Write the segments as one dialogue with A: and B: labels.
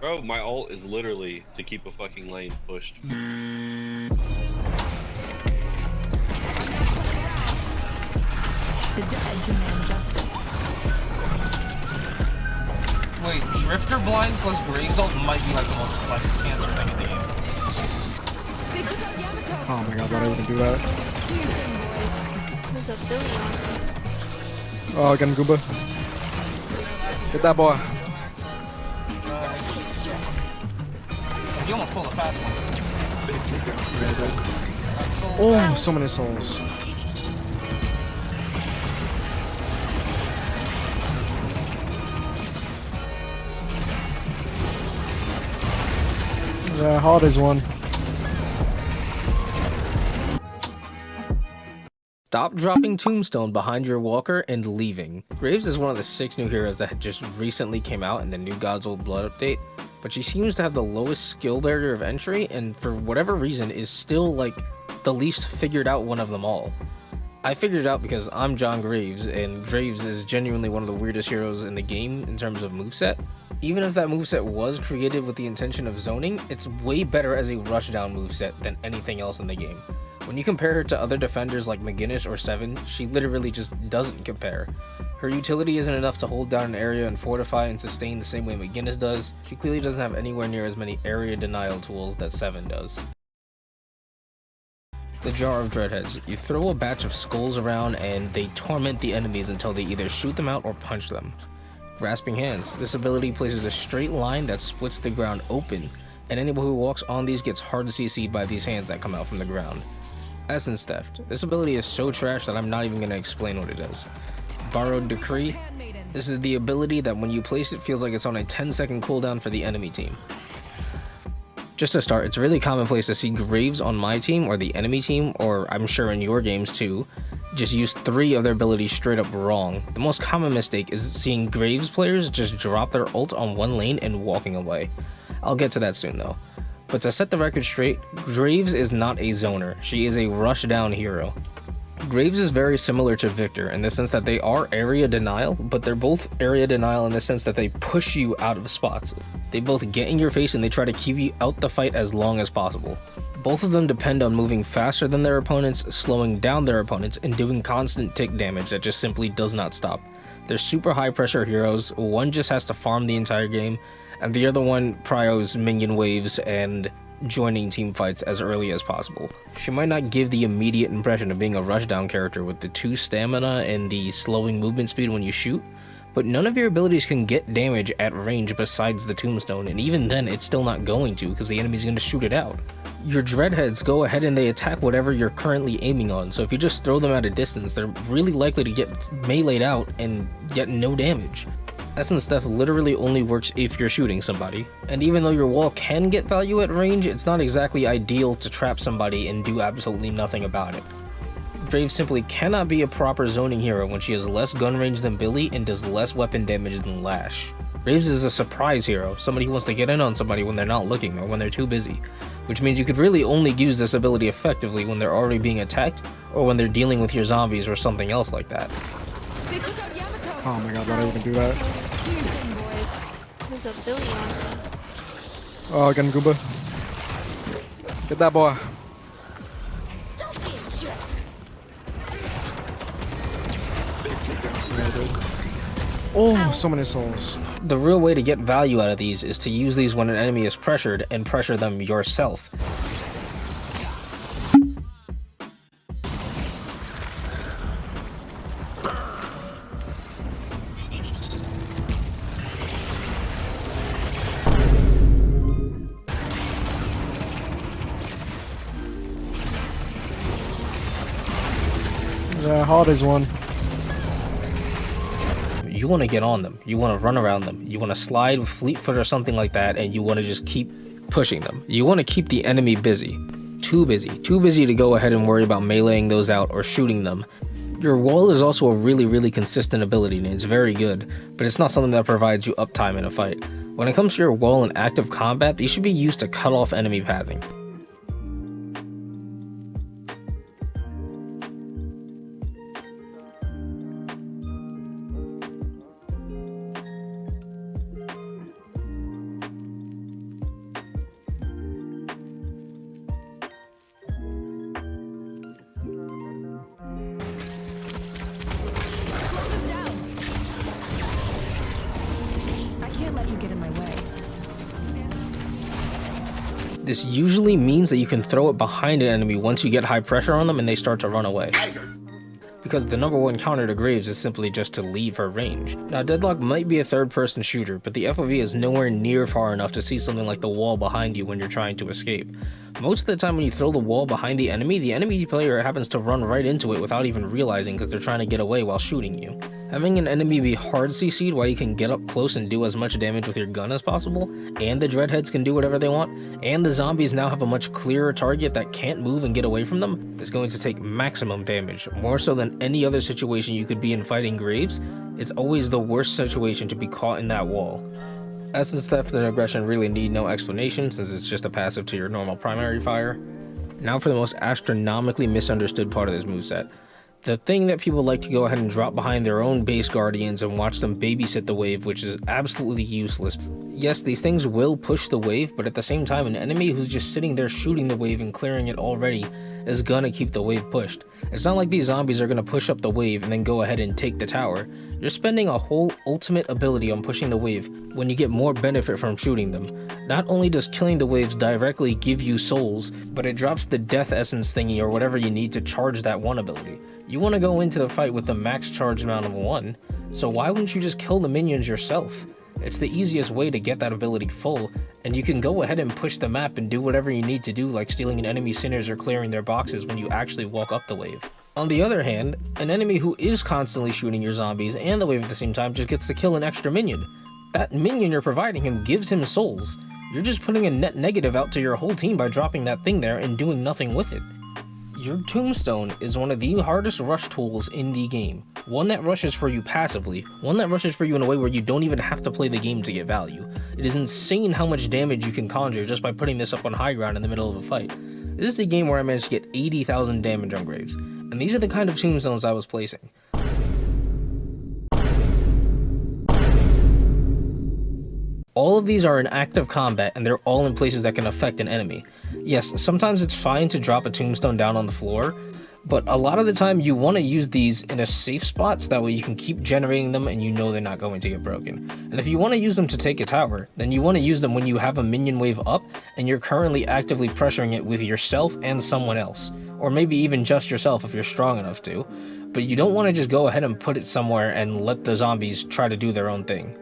A: Bro, my ult is literally to keep a fucking lane pushed.
B: The dead demand justice.
C: Wait, Drifter Blind plus Graves ult might be like the most like cancer thing in the game.
D: Oh my god, why did I even do that?
E: There's a billion on me.
D: Oh, get him, Goomba. Get that boy.
C: You almost pulled a fast one.
D: Oh, so many souls. Yeah, Holiday's won.
F: Stop dropping Tombstone behind your walker and leaving. Graves is one of the 6 new heroes that just recently came out in the new God's Old Blood update, but she seems to have the lowest skill barrier of entry and for whatever reason is still like the least figured out one of them all. I figured it out because I'm John Graves, and Graves is genuinely one of the weirdest heroes in the game in terms of moveset. Even if that moveset was created with the intention of zoning, it's way better as a rushdown moveset than anything else in the game. When you compare her to other defenders like McGinnis or Seven, she literally just doesn't compare. Her utility isn't enough to hold down an area and fortify and sustain the same way McGinnis does. She clearly doesn't have anywhere near as many area denial tools that Seven does. The Jar of Dreadheads. You throw a batch of skulls around and they torment the enemies until they either shoot them out or punch them. Grasping Hands. This ability places a straight line that splits the ground open, and anyone who walks on these gets hard CC'd by these hands that come out from the ground. Essence Theft. This ability is so trash that I'm not even going to explain what it is. Borrowed Decree. This is the ability that when you place it feels like it's on a 10-second cooldown for the enemy team. Just to start, it's really commonplace to see Graves on my team or the enemy team, or I'm sure in your games too, just use 3 of their abilities straight up wrong. The most common mistake is seeing Graves players just drop their ult on one lane and walking away. I'll get to that soon though. But to set the record straight, Graves is not a zoner, she is a rushdown hero. Graves is very similar to Victor in the sense that they are area denial, but they're both area denial in the sense that they push you out of spots. They both get in your face and they try to keep you out the fight as long as possible. Both of them depend on moving faster than their opponents, slowing down their opponents, and doing constant tick damage that just simply does not stop. They're super high pressure heroes, one just has to farm the entire game, and the other one pryos minion waves and joining team fights as early as possible. She might not give the immediate impression of being a rushdown character with the 2 stamina and the slowing movement speed when you shoot, but none of your abilities can get damage at range besides the Tombstone, and even then it's still not going to because the enemy's going to shoot it out. Your Dreadheads go ahead and they attack whatever you're currently aiming on, so if you just throw them at a distance, they're really likely to get meleeed out and get no damage. Essence Theft literally only works if you're shooting somebody, and even though your wall can get value at range, it's not exactly ideal to trap somebody and do absolutely nothing about it. Graves simply cannot be a proper zoning hero when she has less gun range than Billy and does less weapon damage than Lash. Graves is a surprise hero, somebody who wants to get in on somebody when they're not looking or when they're too busy, which means you could really only use this ability effectively when they're already being attacked or when they're dealing with your zombies or something else like that.
D: Oh my god, why did I even do that?
E: There's a billion on me.
D: Oh, get him, Goomba. Get that boy. Oh, so many souls.
F: The real way to get value out of these is to use these when an enemy is pressured and pressure them yourself.
D: Yeah, Holiday's won.
F: You want to get on them, you want to run around them, you want to slide with fleet foot or something like that, and you want to just keep pushing them. You want to keep the enemy busy. Too busy to go ahead and worry about meleeing those out or shooting them. Your wall is also a really consistent ability and it's very good, but it's not something that provides you uptime in a fight. When it comes to your wall in active combat, these should be used to cut off enemy pathing. This usually means that you can throw it behind an enemy once you get high pressure on them and they start to run away. Because the number one counter to Graves is simply just to leave her range. Now, Deadlock might be a third-person shooter, but the FOV is nowhere near far enough to see something like the wall behind you when you're trying to escape. Most of the time when you throw the wall behind the enemy player happens to run right into it without even realizing because they're trying to get away while shooting you. Having an enemy be hard CC'd while you can get up close and do as much damage with your gun as possible, and the Dreadheads can do whatever they want, and the zombies now have a much clearer target that can't move and get away from them, is going to take maximum damage. More so than any other situation you could be in fighting Graves, it's always the worst situation to be caught in that wall. Essence Theft and Aggression really need no explanation since it's just a passive to your normal primary fire. Now for the most astronomically misunderstood part of this moveset. The thing that people like to go ahead and drop behind their own base guardians and watch them babysit the wave, which is absolutely useless. Yes, these things will push the wave, but at the same time, an enemy who's just sitting there shooting the wave and clearing it already is gonna keep the wave pushed. It's not like these zombies are gonna push up the wave and then go ahead and take the tower. You're spending a whole ultimate ability on pushing the wave when you get more benefit from shooting them. Not only does killing the waves directly give you souls, but it drops the death essence thingy or whatever you need to charge that one ability. You want to go into the fight with the max charge amount of 1, so why wouldn't you just kill the minions yourself? It's the easiest way to get that ability full, and you can go ahead and push the map and do whatever you need to do, like stealing an enemy's sinners or clearing their boxes when you actually walk up the wave. On the other hand, an enemy who is constantly shooting your zombies and the wave at the same time just gets to kill an extra minion. That minion you're providing him gives him souls. You're just putting a net negative out to your whole team by dropping that thing there and doing nothing with it. Your Tombstone is one of the hardest rush tools in the game. One that rushes for you passively, one that rushes for you in a way where you don't even have to play the game to get value. It is insane how much damage you can conjure just by putting this up on high ground in the middle of a fight. This is a game where I managed to get 80,000 damage on Graves, and these are the kind of tombstones I was placing. All of these are in active combat and they're all in places that can affect an enemy. Yes, sometimes it's fine to drop a tombstone down on the floor, but a lot of the time you want to use these in a safe spot so that way you can keep generating them and you know they're not going to get broken. And if you want to use them to take a tower, then you want to use them when you have a minion wave up and you're currently actively pressuring it with yourself and someone else. Or maybe even just yourself if you're strong enough to. But you don't want to just go ahead and put it somewhere and let the zombies try to do their own thing.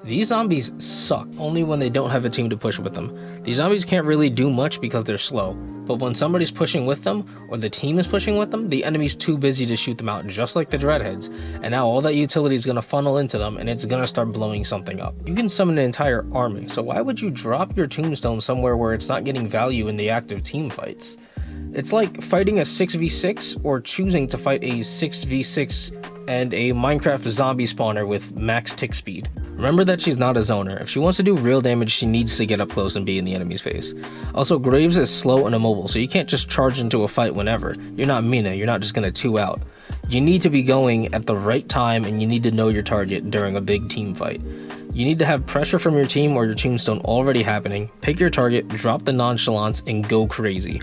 F: These zombies suck, only when they don't have a team to push with them. These zombies can't really do much because they're slow, but when somebody's pushing with them, or the team is pushing with them, the enemy's too busy to shoot them out, just like the Dreadheads, and now all that utility is going to funnel into them, and it's going to start blowing something up. You can summon an entire army, so why would you drop your Tombstone somewhere where it's not getting value in the active team fights? It's like fighting a 6v6 or choosing to fight a 6v6 and a Minecraft zombie spawner with max tick speed. Remember that she's not a zoner. If she wants to do real damage, she needs to get up close and be in the enemy's face. Also, Graves is slow and immobile, so you can't just charge into a fight whenever. You're not Mina, you're not just gonna 2 out. You need to be going at the right time and you need to know your target during a big team fight. You need to have pressure from your team or your tombstone already happening, pick your target, drop the nonchalance, and go crazy.